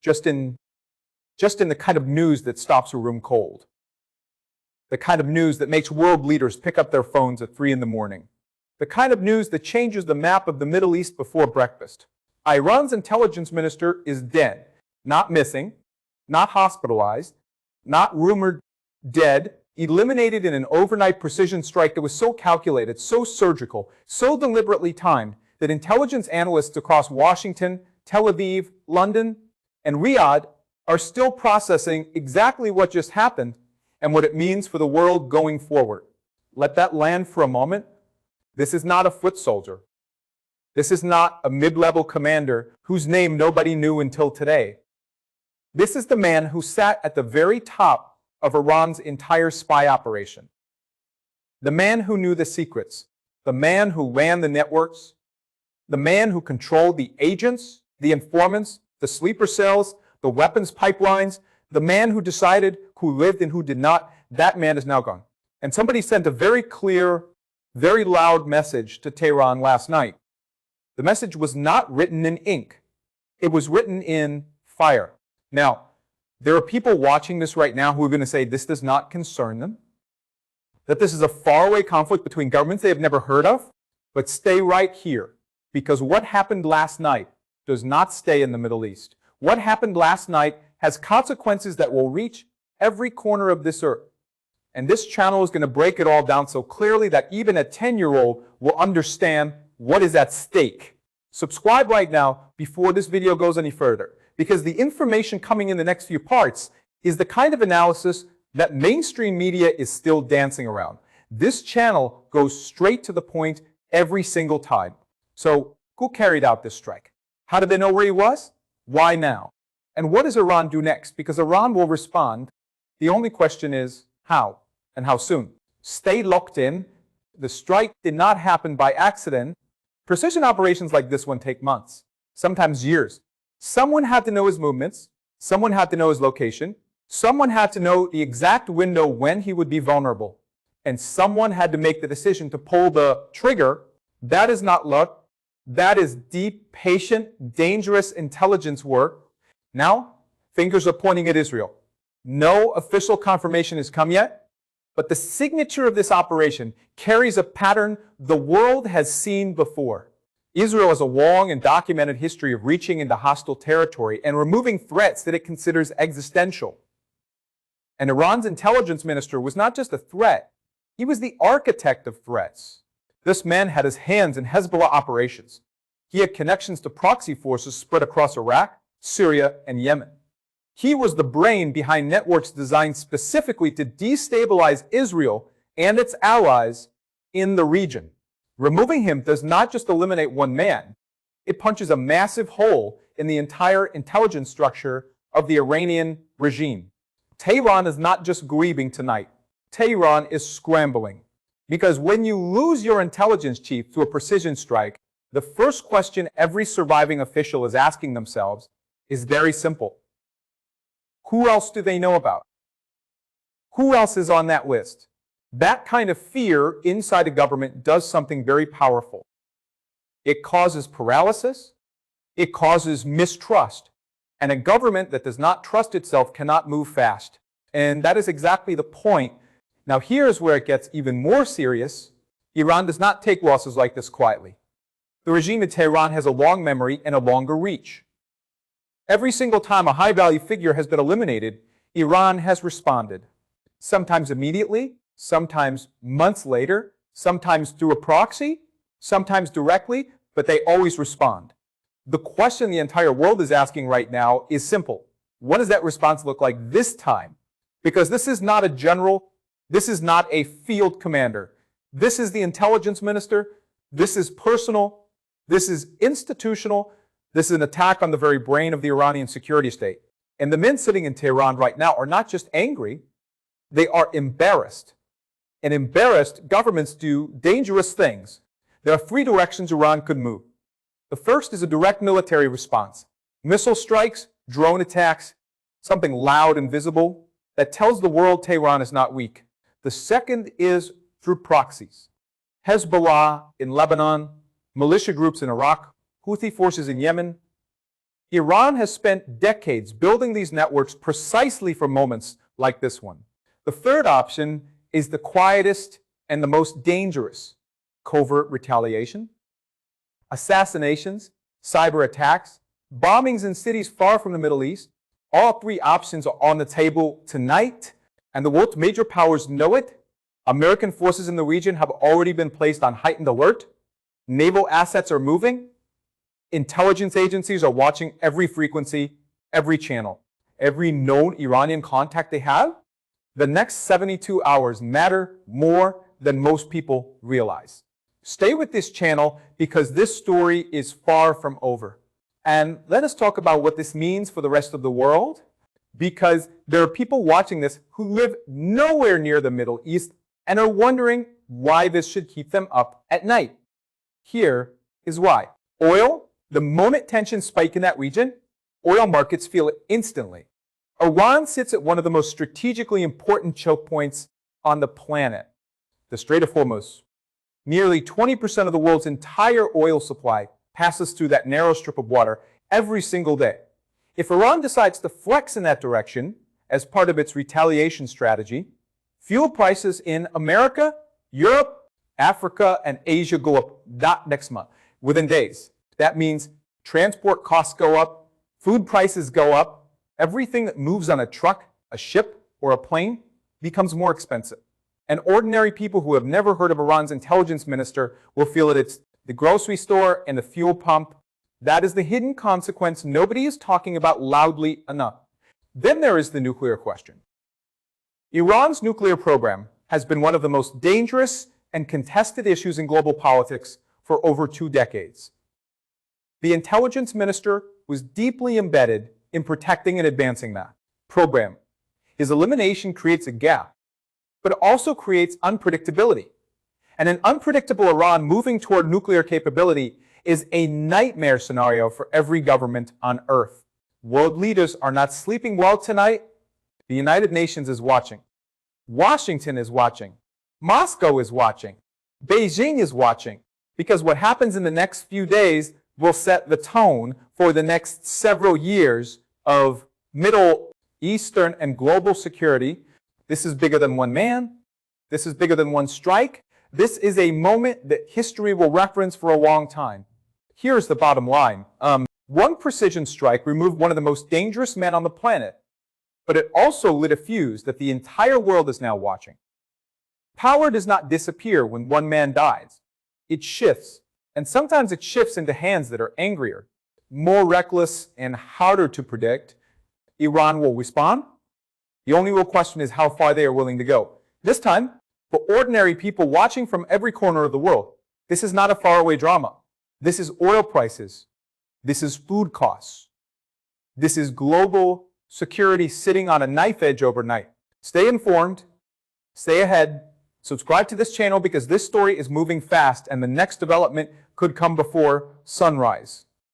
just in the kind of news that stops a room cold. The kind of news that makes world leaders pick up their phones at 3 in the morning. The kind of news that changes the map of the Middle East before breakfast. Iran's intelligence minister is dead, not missing, not hospitalized, not rumored dead, eliminated in an overnight precision strike that was so calculated, so surgical, so deliberately timed that intelligence analysts across Washington, Tel Aviv, London, and Riyadh are still processing exactly what just happened and what it means for the world going forward. Let that land for a moment. This is not a foot soldier. This is not a mid-level commander whose name nobody knew until today. This is the man who sat at the very top of Iran's entire spy operation. The man who knew the secrets. The man who ran the networks. The man who controlled the agents, the informants, the sleeper cells, the weapons pipelines. The man who decided who lived and who did not. That man is now gone. And somebody sent a very clear, very loud message to Tehran last night. The message was not written in ink. It was written in fire. Now, there are people watching this right now who are going to say this does not concern them, that this is a faraway conflict between governments they have never heard of, but stay right here, because what happened last night does not stay in the Middle East. What happened last night has consequences that will reach every corner of this earth. And this channel is going to break it all down so clearly that even a 10-year-old will understand what is at stake. Subscribe right now before this video goes any further, because the information coming in the next few parts is the kind of analysis that mainstream media is still dancing around. This channel goes straight to the point every single time. So, who carried out this strike? How did they know where he was? Why now? And what does Iran do next? Because Iran will respond. The only question is how and how soon. Stay locked in. The strike did not happen by accident. Precision operations like this one take months, sometimes years. Someone had to know his movements. Someone had to know his location. Someone had to know the exact window when he would be vulnerable. And someone had to make the decision to pull the trigger. That is not luck. That is deep, patient, dangerous intelligence work. Now, fingers are pointing at Israel. No official confirmation has come yet, but the signature of this operation carries a pattern the world has seen before. Israel has a long and documented history of reaching into hostile territory and removing threats that it considers existential. And Iran's intelligence minister was not just a threat, he was the architect of threats. This man had his hands in Hezbollah operations. He had connections to proxy forces spread across Iraq, Syria, and Yemen. He was the brain behind networks designed specifically to destabilize Israel and its allies in the region. Removing him does not just eliminate one man, it punches a massive hole in the entire intelligence structure of the Iranian regime. Tehran is not just grieving tonight. Tehran is scrambling. Because when you lose your intelligence chief to a precision strike, the first question every surviving official is asking themselves is very simple. Who else do they know about? Who else is on that list? That kind of fear inside a government does something very powerful. It causes paralysis. It causes mistrust. And a government that does not trust itself cannot move fast. And that is exactly the point. Now here's where it gets even more serious. Iran does not take losses like this quietly. The regime in Tehran has a long memory and a longer reach. Every single time a high-value figure has been eliminated, Iran has responded. Sometimes immediately, sometimes months later, sometimes through a proxy, sometimes directly, but they always respond. The question the entire world is asking right now is simple. What does that response look like this time? Because this is not a general, this is not a field commander. This is the intelligence minister. This is personal. This is institutional. This is an attack on the very brain of the Iranian security state. And the men sitting in Tehran right now are not just angry, they are embarrassed. And embarrassed governments do dangerous things. There are 3 directions Iran could move. The first is a direct military response. Missile strikes, drone attacks, something loud and visible that tells the world Tehran is not weak. The second is through proxies. Hezbollah in Lebanon, militia groups in Iraq, Houthi forces in Yemen, Iran has spent decades building these networks precisely for moments like this one. The third option is the quietest and the most dangerous: covert retaliation, assassinations, cyber attacks, bombings in cities far from the Middle East. All three options are on the table tonight, and the world's major powers know it. American forces in the region have already been placed on heightened alert. Naval assets are moving. Intelligence agencies are watching every frequency, every channel, every known Iranian contact they have. The next 72 hours matter more than most people realize. Stay with this channel because this story is far from over. And let us talk about what this means for the rest of the world, because there are people watching this who live nowhere near the Middle East and are wondering why this should keep them up at night. Here is why. Oil, the moment tensions spike in that region, oil markets feel it instantly. Iran sits at one of the most strategically important choke points on the planet, the Strait of Hormuz. Nearly 20% of the world's entire oil supply passes through that narrow strip of water every single day. If Iran decides to flex in that direction as part of its retaliation strategy, fuel prices in America, Europe, Africa, and Asia go up that next month, within days. That means transport costs go up, food prices go up, everything that moves on a truck, a ship, or a plane becomes more expensive. And ordinary people who have never heard of Iran's intelligence minister will feel that it's the grocery store and the fuel pump. That is the hidden consequence nobody is talking about loudly enough. Then there is the nuclear question. Iran's nuclear program has been one of the most dangerous and contested issues in global politics for over 2 decades. The intelligence minister was deeply embedded in protecting and advancing that program. His elimination creates a gap, but it also creates unpredictability. And an unpredictable Iran moving toward nuclear capability is a nightmare scenario for every government on earth. World leaders are not sleeping well tonight. The United Nations is watching. Washington is watching. Moscow is watching. Beijing is watching. Because what happens in the next few days will set the tone for the next several years of Middle Eastern and global security. This is bigger than one man. This is bigger than one strike. This is a moment that history will reference for a long time. Here's the bottom line. One precision strike removed one of the most dangerous men on the planet, but it also lit a fuse that the entire world is now watching. Power does not disappear when one man dies. It shifts, and sometimes it shifts into hands that are angrier, more reckless, and harder to predict. Iran will respond. The only real question is how far they are willing to go. This time, for ordinary people watching from every corner of the world, this is not a faraway drama. This is oil prices. This is food costs. This is global security sitting on a knife edge overnight. Stay informed. Stay ahead. Subscribe to this channel because this story is moving fast and the next development could come before sunrise.